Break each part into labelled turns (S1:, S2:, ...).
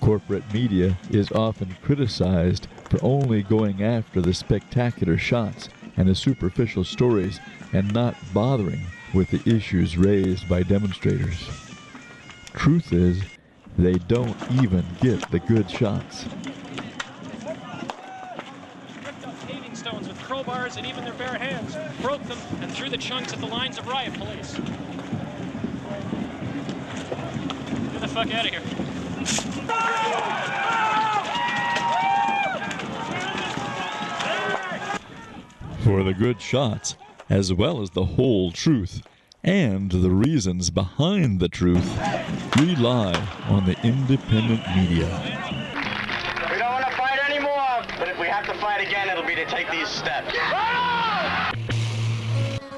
S1: Corporate media is often criticized for only going after the spectacular shots and the superficial stories and not bothering with the issues raised by demonstrators. Truth is, they don't even get the good shots.
S2: Ripped up paving stones with crowbars and even their bare hands, broke them and threw the chunks at the lines of riot police. Get the fuck out of here.
S1: For the good shots, as well as the whole truth, and the reasons behind the truth, rely on the independent media.
S3: We don't want to fight anymore, but if we have to fight again, it'll be to take these steps.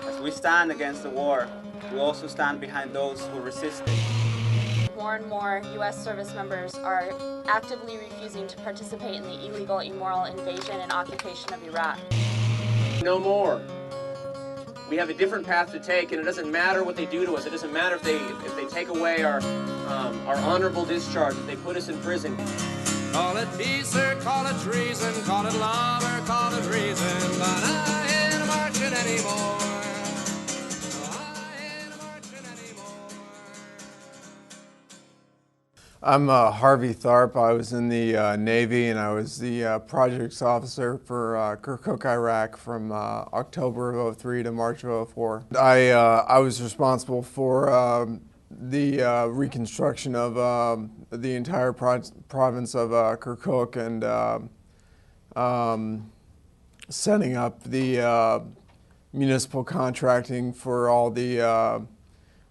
S4: As we stand against the war, we also stand behind those who resist it.
S5: More and more U.S. service members are actively refusing to participate in the illegal, immoral invasion and occupation of Iraq.
S6: No more. We have a different path to take, and it doesn't matter what they do to us. It doesn't matter if they take away our honorable discharge, if they put us in prison.
S7: Call it peace or call it treason, call it love or call it reason, but I ain't marching anymore.
S8: I'm Harvey Tharp. I was in the Navy, and I was the projects officer for Kirkuk, Iraq from October of '03 to March of '04. I was responsible for the reconstruction of the entire province of Kirkuk and setting up the municipal contracting for all the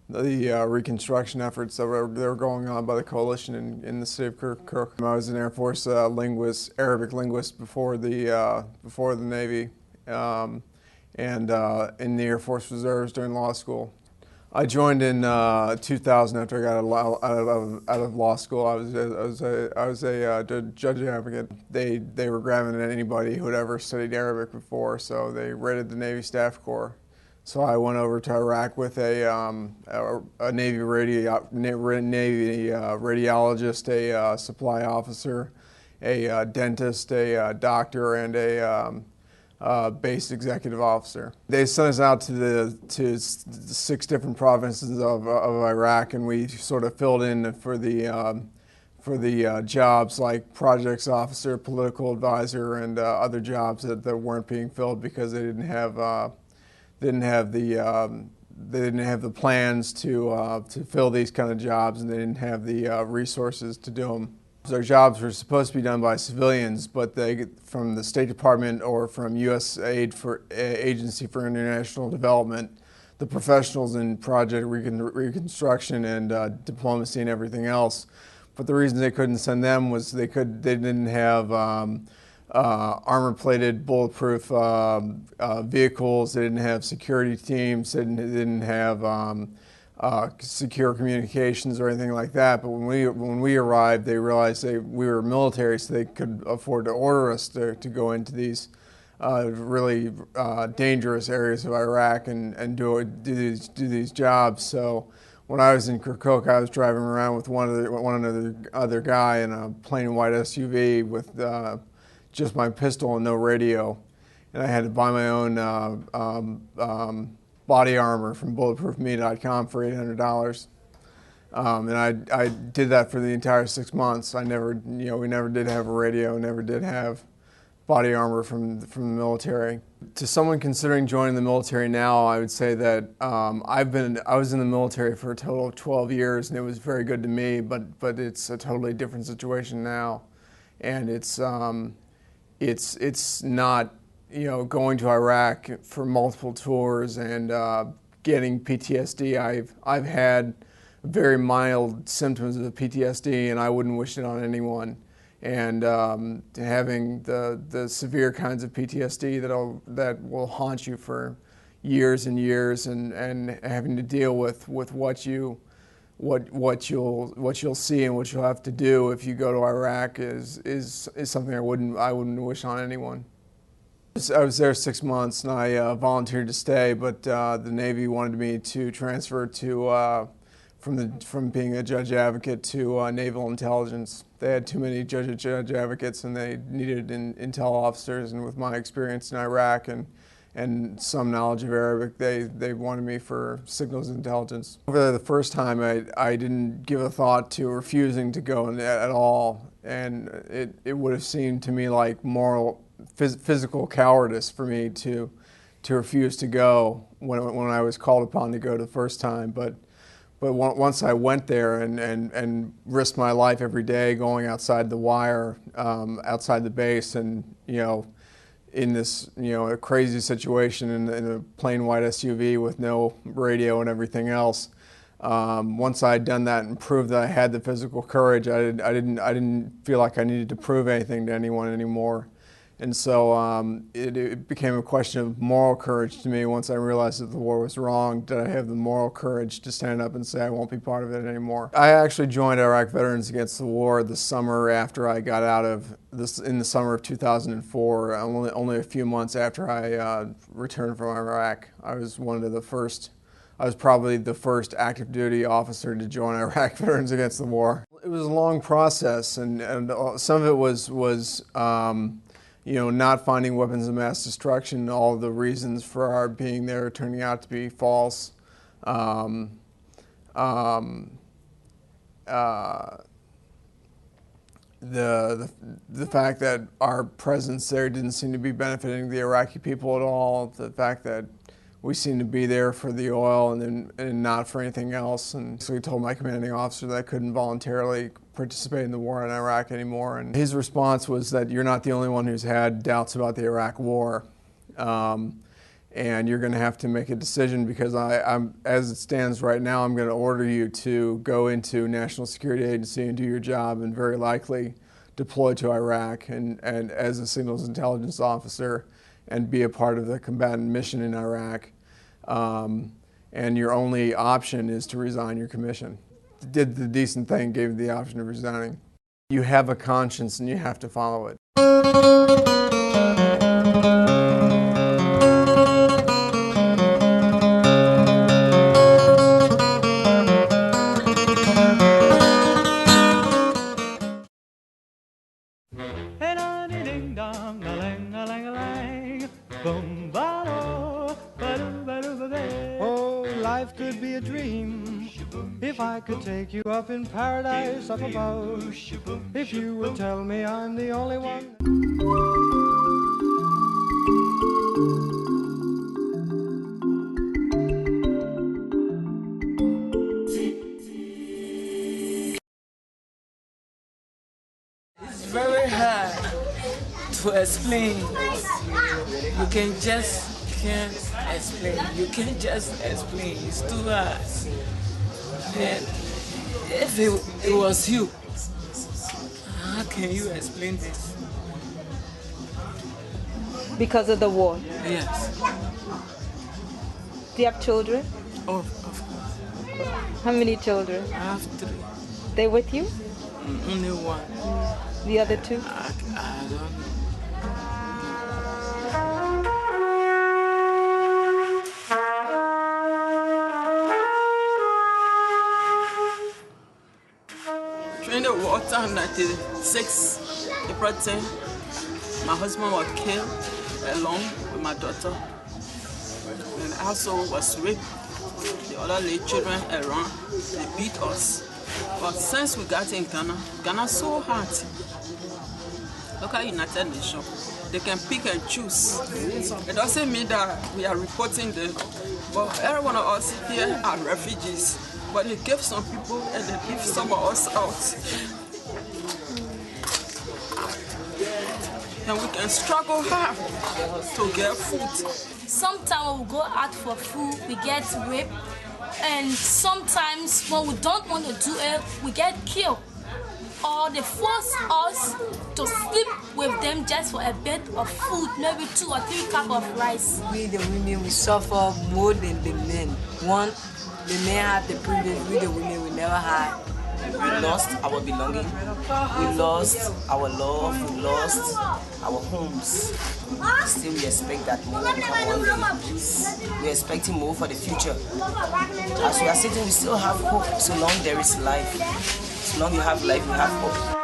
S8: reconstruction efforts that were going on by the coalition in the city of Kirkuk. I was an Air Force linguist, Arabic linguist before the Navy, and in the Air Force Reserves during law school. I joined in 2000 after I got out of law school. I was a judge advocate. They were grabbing at anybody who had ever studied Arabic before, so they raided the Navy Staff Corps. So I went over to Iraq with a Navy radiologist, a supply officer, a dentist, a doctor, and a base executive officer. They sent us out to 6 different provinces of Iraq, and we sort of filled in for the jobs like projects officer, political advisor, and other jobs that weren't being filled because they didn't have the plans to fill these kind of jobs, and they didn't have the resources to do them. So our jobs were supposed to be done by civilians, but from the State Department or from U.S. Agency for International Development, the professionals in project reconstruction and diplomacy and everything else. But the reason they couldn't send them was they didn't have armor-plated, bulletproof vehicles. They didn't have security teams. They didn't have secure communications or anything like that. But when we arrived, they realized we were military, so they could afford to order us to go into these really dangerous areas of Iraq and do these jobs. So when I was in Kirkuk, I was driving around with one other guy in a plain white SUV with just my pistol and no radio, and I had to buy my own body armor from bulletproofme.com for $800, and I did that for the entire 6 months. We never did have a radio, never did have body armor from the military. To someone considering joining the military now, I would say that I was in the military for a total of 12 years, and it was very good to me. But it's a totally different situation now, and it's not, going to Iraq for multiple tours and getting PTSD. I've had very mild symptoms of PTSD, and I wouldn't wish it on anyone. And having the severe kinds of PTSD that will haunt you for years and years, and having to deal with what you what you'll see and what you'll have to do if you go to Iraq is something I wouldn't wish on anyone. I was there 6 months and I volunteered to stay, but the Navy wanted me to transfer to from being a judge advocate to naval intelligence. They had too many judge advocates and they needed intel officers, and with my experience in Iraq and some knowledge of Arabic, they wanted me for signals intelligence. Over there the first time, I didn't give a thought to refusing to go at all, and it would have seemed to me like physical cowardice for me to refuse to go when I was called upon to go the first time. But once I went there and risked my life every day going outside the wire, outside the base, and in this a crazy situation in a plain white SUV with no radio and everything else. Once I had done that and proved that I had the physical courage, I didn't feel like I needed to prove anything to anyone anymore. And so it became a question of moral courage to me once I realized that the war was wrong. Did I have the moral courage to stand up and say I won't be part of it anymore? I actually joined Iraq Veterans Against the War the summer after I got out of this, in the summer of 2004, only a few months after I returned from Iraq. I was probably the first active duty officer to join Iraq Veterans Against the War. It was a long process, and some of it was not finding weapons of mass destruction. All the reasons for our being there turning out to be false. The fact that our presence there didn't seem to be benefiting the Iraqi people at all. The fact that we seemed to be there for the oil and not for anything else. And so he told my commanding officer that I couldn't voluntarily participate in the war in Iraq anymore. And his response was that you're not the only one who's had doubts about the Iraq war. And you're going to have to make a decision, because as it stands right now, I'm going to order you to go into National Security Agency and do your job, and very likely deploy to Iraq and as a signals intelligence officer and be a part of the combatant mission in Iraq. And your only option is to resign your commission. Did the decent thing, gave you the option of resigning. You have a conscience and you have to follow it.
S9: Life could be a dream if I could take you up in paradise up above. If you would tell me I'm the only one.
S10: It's very hard to explain. You can't explain. You can't just explain. It's too hard. And if it was you, how can you explain this?
S11: Because of the war?
S10: Yes.
S11: Do you have children?
S10: Oh, of course.
S11: How many children?
S10: I have 3.
S11: They with you?
S10: Only 1.
S11: The other 2?
S10: I don't know. In the water, 96, April 10, my husband was killed along with my daughter, and also was raped. The other little children around, they beat us. But since we got in Ghana so hard. Look at United Nations, they can pick and choose. It doesn't mean that we are reporting them, but every one of us here are refugees. But they give some people and they leave some of us out. And we can struggle hard to get food.
S12: Sometimes when we go out for food, we get raped. And sometimes when we don't want to do it, we get killed. Or they force us to sleep with them just for a bit of food, maybe 2 or 3 cups of rice.
S13: We, the women, we suffer more than the men. The men have the privilege, we the women will never have. We lost our belonging, we lost our love, we lost our homes. Still we expect that more can one day. We're expecting more for the future. As we are sitting, we still have hope. So long there is life. So long you have life, you have hope.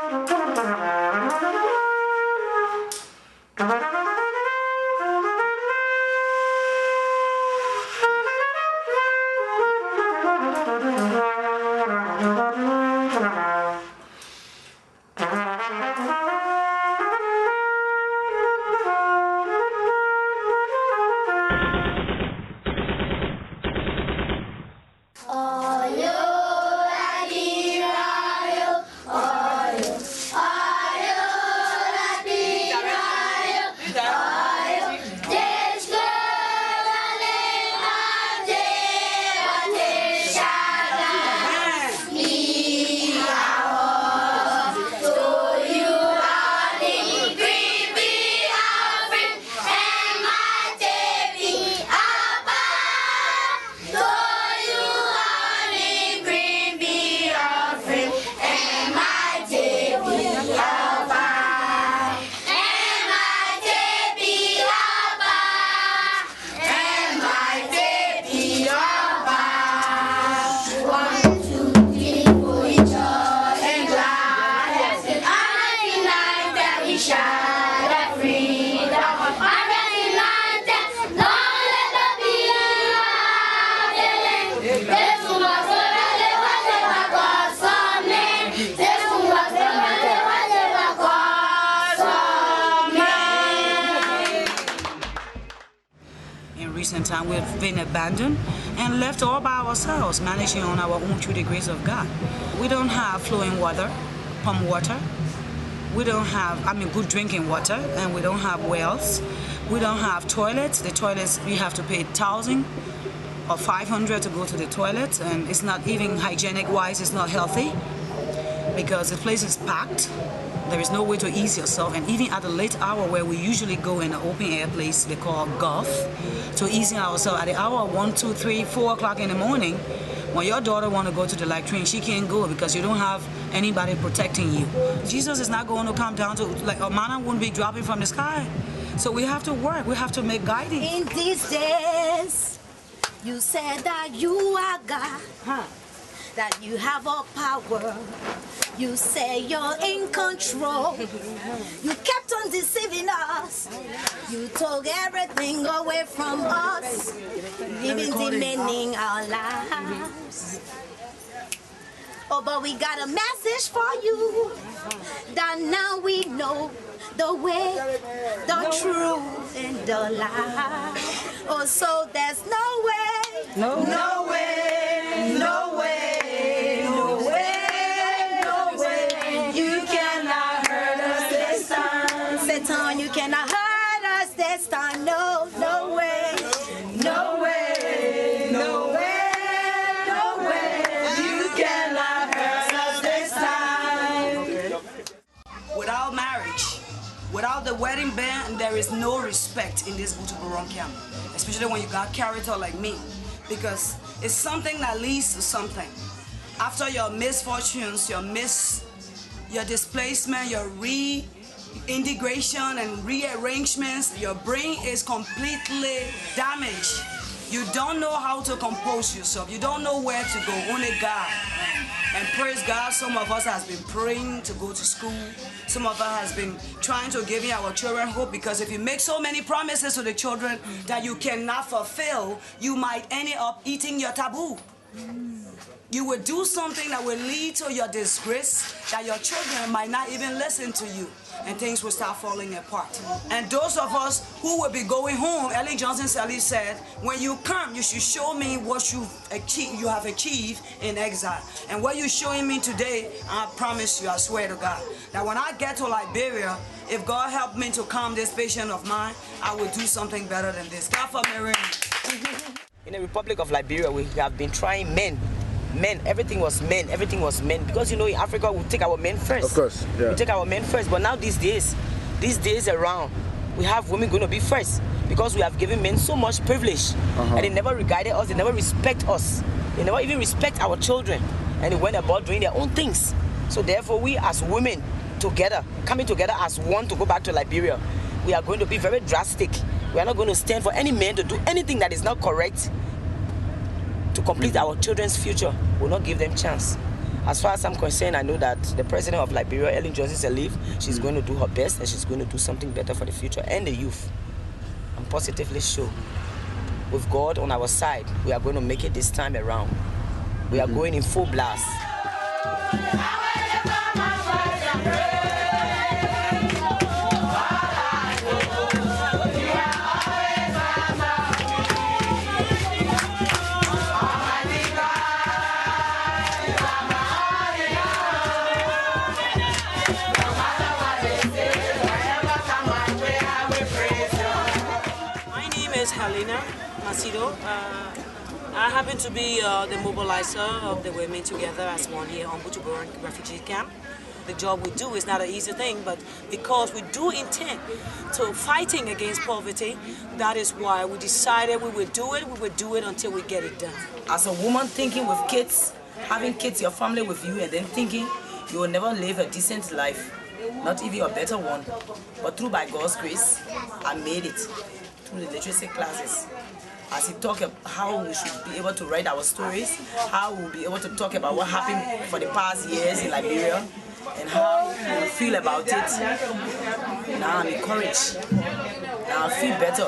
S14: Time we've been abandoned and left all by ourselves, managing on our own through the grace of God. We don't have flowing water, pump water. We don't have, good drinking water, and we don't have wells. We don't have toilets. The toilets, we have to pay 1,000 or 500 to go to the toilet, and it's not even hygienic-wise, it's not healthy because the place is packed. There is no way to ease yourself, and even at a late hour where we usually go in an open air place they call golf, to easing ourselves at the hour 1, 2, 3, 4 o'clock in the morning, when your daughter want to go to the latrine, she can't go because you don't have anybody protecting you. Jesus is not going to come down to, like, a manna won't be dropping from the sky. So we have to work, we have to make guidance.
S15: In these days, you said that you are God, that you have all power. You say you're in control. You kept on deceiving us. You took everything away from us, even demanding our lives. Oh, but we got a message for you, that now we know the way, the truth, and the life. Oh, so there's no way, no way, no way, no way. Satan, you cannot hurt us this time. No, no way, no way, no way, no way. You cannot hurt us this time.
S14: Without marriage, without the wedding band, there is no respect in this Butuburon camp, especially when you got character like me, because it's something that leads to something. After your misfortunes, your displacement, your integration and rearrangements, your brain is completely damaged. You don't know how to compose yourself. You don't know where to go, only God. And praise God, some of us has been praying to go to school. Some of us has been trying to give our children hope, because if you make so many promises to the children that you cannot fulfill, you might end up eating your taboo. You will do something that will lead to your disgrace, that your children might not even listen to you, and things will start falling apart. And those of us who will be going home, Ellen Johnson Sally said, when you come, you should show me what you have achieved in exile. And what you're showing me today, I promise you, I swear to God, that when I get to Liberia, if God helped me to calm this patient of mine, I will do something better than this. God for me.
S13: In the Republic of Liberia, we have been trying men, everything was men, because in Africa we take our men first.
S16: Of course, yeah.
S13: We take our men first, but now these days around, we have women going to be first because we have given men so much privilege. And they never regarded us, they never respect us. They never even respect our children. And they went about doing their own things. So therefore, we as women together, coming together as one to go back to Liberia, we are going to be very drastic. We are not going to stand for any man to do anything that is not correct to complete our children's future. We will not give them chance. As far as I'm concerned, I know that the president of Liberia, Ellen Johnson Sirleaf, she's going to do her best and she's going to do something better for the future and the youth. I'm positively sure. With God on our side, we are going to make it this time around. We are going in full blast.
S16: I happen to be the mobilizer of the women together as one here on Butuburan refugee camp. The job we do is not an easy thing, but because we do intend to fighting against poverty, that is why we decided we would do it until we get it done.
S13: As a woman thinking with kids, having kids, your family with you, and then thinking you will never live a decent life, not even a better one. But through by God's grace, I made it through the literacy classes. As he talked about how we should be able to write our stories, how we'll be able to talk about what happened for the past years in Liberia, and how we feel about it. Now I'm encouraged. Now I feel better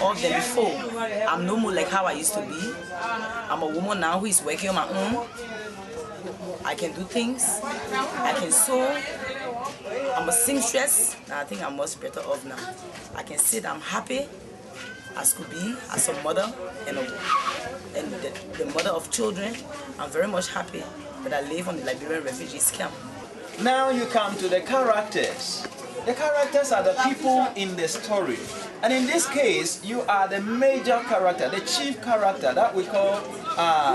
S13: off than before. I'm no more like how I used to be. I'm a woman now who is working on my own. I can do things. I can sew. I'm a seamstress. Now I think I'm much better off now. I can sit, I'm happy as could be, as a mother and the mother of children. I'm very much happy that I live on the Liberian refugees camp.
S17: Now you come to the characters. The characters are the people in the story. And in this case, you are the major character, the chief character that we call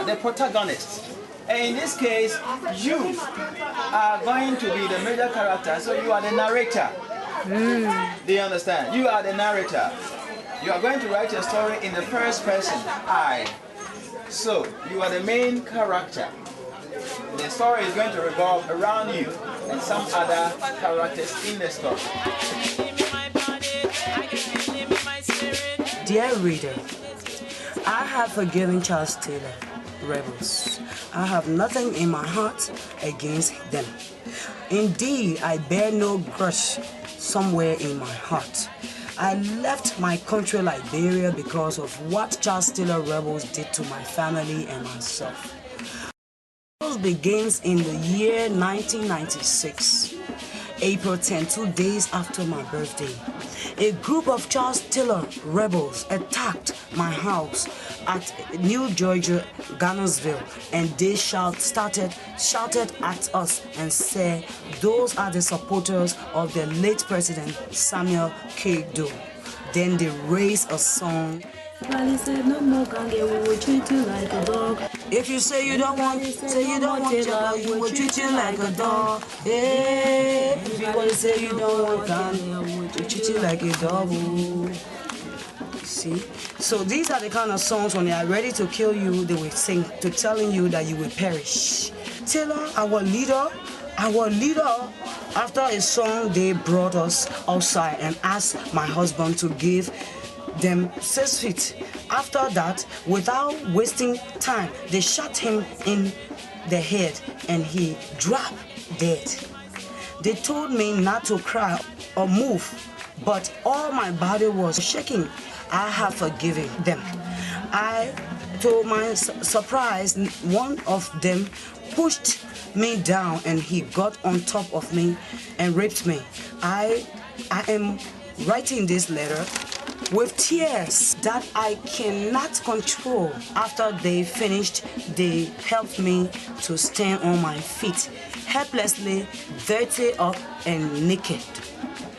S17: the protagonist. And in this case, you are going to be the major character, so you are the narrator. Do you understand? You are the narrator. You are going to write your story in the first person, I. So, you are the main character. The story is going to revolve around you and some other characters in the story.
S16: Dear reader, I have forgiven Charles Taylor, rebels. I have nothing in my heart against them. Indeed, I bear no grudge somewhere in my heart. I left my country, Liberia, because of what Charles Taylor rebels did to my family and myself. It begins in the year 1996, April 10, 2 days after my birthday. A group of Charles Taylor rebels attacked my house at New Georgia, Garnersville, and they shouted at us and said, those are the supporters of the late President Samuel K. Doe. Then they raised a song.
S18: He said, no more gange, we will treat you like a dog.
S16: If you say you don't want Jabba, we will treat you like a dog. Hey, if you want to say you don't want gange, we will treat you like a dog. See? So these are the kind of songs when they are ready to kill you, they will sing to telling you that you will perish. Taylor, our leader, after a song, they brought us outside and asked my husband to give them 6 feet. After that, without wasting time, they shot him in the head and he dropped dead. They told me not to cry or move, but all my body was shaking. I have forgiven them. To my surprise, one of them pushed me down and he got on top of me and raped me. I am writing this letter with tears that I cannot control. After they finished, they helped me to stand on my feet, helplessly, dirty up and naked.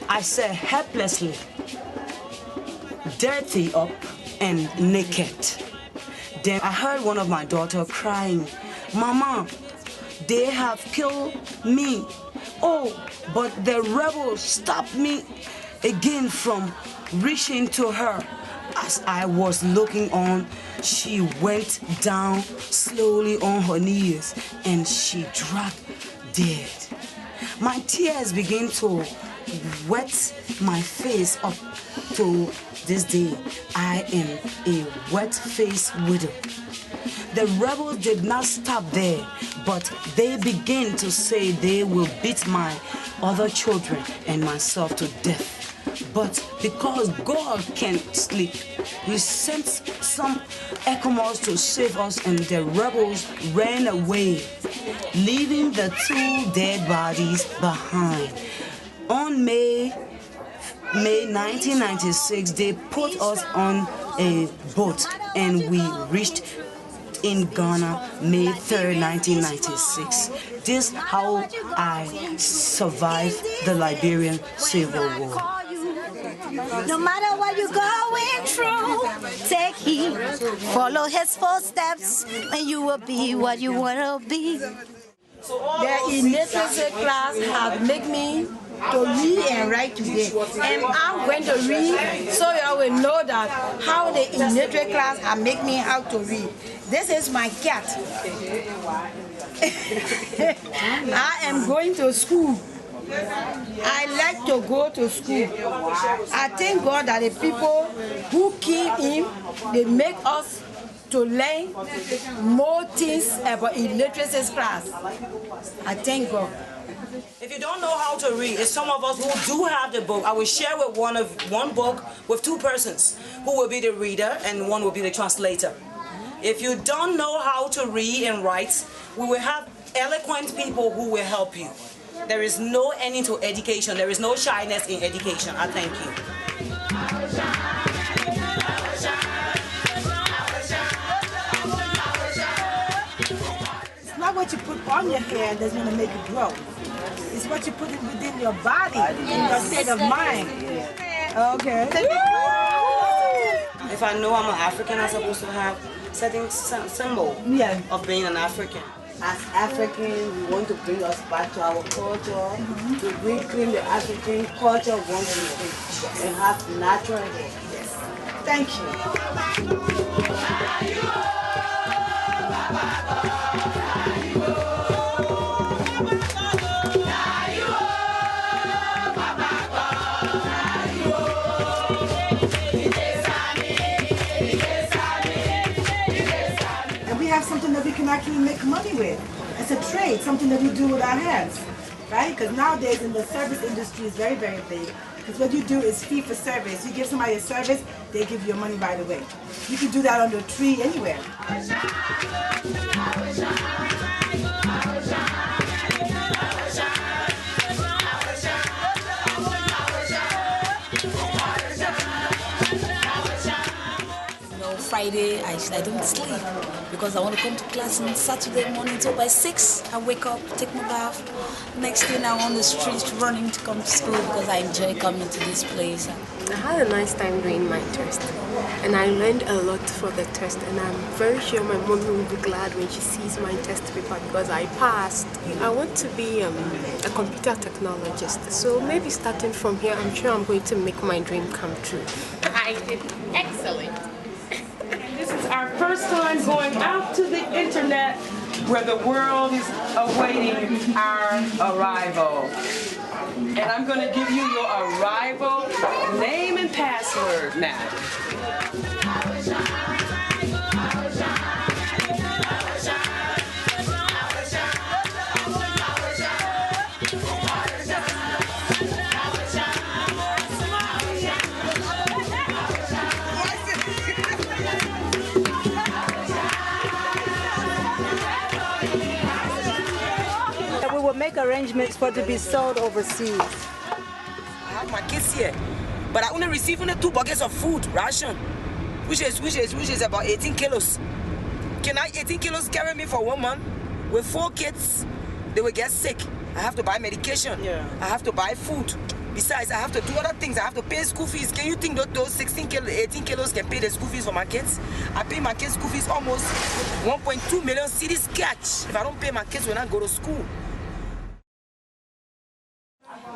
S16: I said helplessly, dirty up and naked. Then I heard one of my daughters crying, Mama, they have killed me. Oh, but the rebels stopped me again from reaching to her. As I was looking on, she went down slowly on her knees and she dropped dead. My tears began to wet my face up to this day. I am a wet-faced widow. The rebels did not stop there, but they began to say they will beat my other children and myself to death. But because God can't sleep, He sent some Eskimos to save us, and the rebels ran away, leaving the 2 dead bodies behind. On May 1996, they put us on a boat, and we reached in Ghana, May 3rd, 1996. This is how I survived the Liberian Civil War.
S15: No matter what you're going through, take heed, follow his footsteps, and you will be what you want to be.
S19: The illiteracy class has made me to read and write today. And I'm going to read so you will know that how the illiterate class has made me how to read. This is my cat. I am going to school. I like to go to school. I thank God that the people who killed him, they make us to learn more things about illiteracy class. I thank God.
S16: If you don't know how to read, it's some of us who do have the book. I will share with one book with 2 persons who will be the reader and one will be the translator. If you don't know how to read and write, we will have eloquent people who will help you. There is no ending to education. There is no shyness in education. I thank you.
S19: It's not what you put on your hair that's going to make it grow. It's what you put within your body, in your state of mind. Okay.
S16: If I know I'm an African, I'm supposed to have certain symbol of being an African.
S20: As Africans, we want to bring us back to our culture, to reclaim the African culture once again, and have natural hair.
S19: Yes. Thank you. Something that we can actually make money with. It's a trade, something that we do with our hands, right? Because nowadays in the service industry is very, very big. Because what you do is fee for service. You give somebody a service, they give you your money right away. You can do that under a tree anywhere.
S21: Friday, I don't sleep because I want to come to class on Saturday morning. So by 6, I wake up, take my bath. Next thing, I'm on the street running to come to school because I enjoy coming to this place.
S22: I had a nice time doing my test, and I learned a lot for the test, and I'm very sure my mom will be glad when she sees my test paper because I passed. I want to be a computer technologist, so maybe starting from here, I'm sure I'm going to make my dream come true.
S23: I did excellent. This is our first time going out to the internet where the world is awaiting our arrival. And I'm going to give you your arrival name and password now.
S19: Make arrangements for it to be sold overseas.
S16: I have my kids here, but I only receive only 2 buckets of food ration, which is about 18 kilos. Can 18 kilos carry me for 1 month? With 4 kids, they will get sick. I have to buy medication. I have to buy food. Besides, I have to do other things. I have to pay school fees. Can you think that those 18 kilos can pay the school fees for my kids? I pay my kids school fees almost 1.2 million cedis catch. If I don't pay, my kids will not go to school.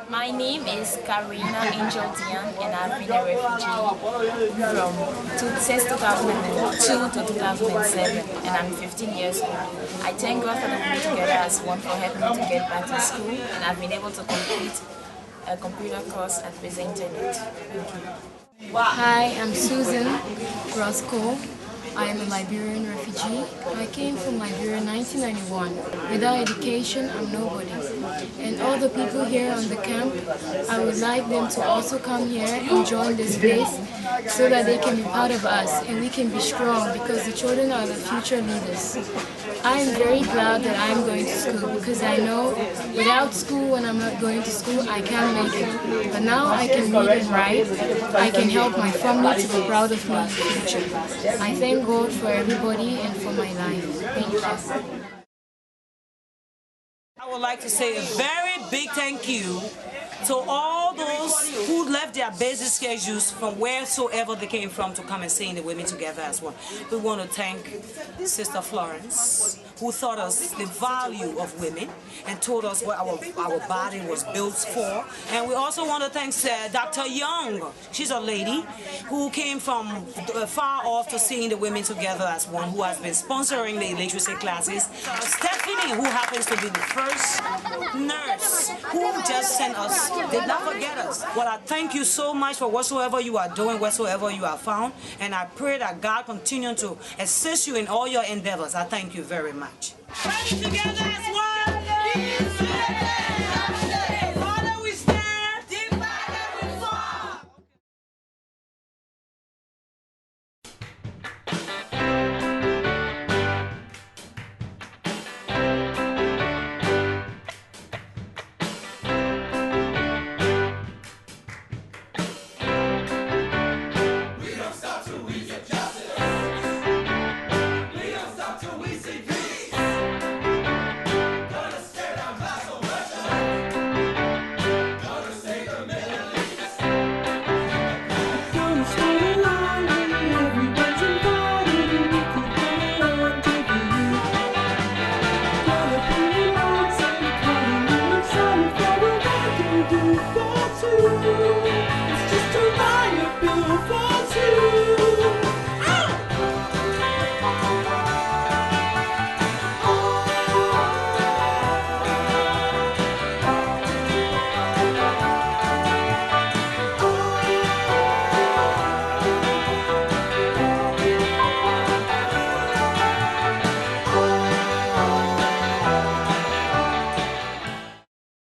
S5: My name is Karina Angel Dian, and I've been a refugee since 2002 to 2007, and I'm 15 years old. I thank God for the Women Together as One for helping me to get back to school, and I've been able to complete a computer course at Resigned.
S1: Hi, I'm Susan Roscoe. I am a Liberian refugee. I came from Liberia in 1991. Without education, I'm nobody. And all the people here on the camp, I would like them to also come here and join this place so that they can be part of us and we can be strong because the children are the future leaders. I am very glad that I'm going to school because I know without school, when I'm not going to school, I can't make it. But now I can read and write. I can help my family to be proud of me in the future. I thank God for everybody and for my life. Thank you.
S14: I would like to say a very big thank you to all those who left their busy schedules from wheresoever they came from to come and sing the Women Together as One. We want to thank Sister Florence, who taught us the value of women and told us what our body was built for. And we also want to thank Dr. Young. She's a lady who came from far off to sing the Women Together as One, who has been sponsoring the literacy classes. Stephanie, who happens to be the first nurse who just sent us, did not forget us. Well, I thank you so much for whatsoever you are doing, whatsoever you are found, and I pray that God continue to assist you in all your endeavors. I thank you very much. Together as one.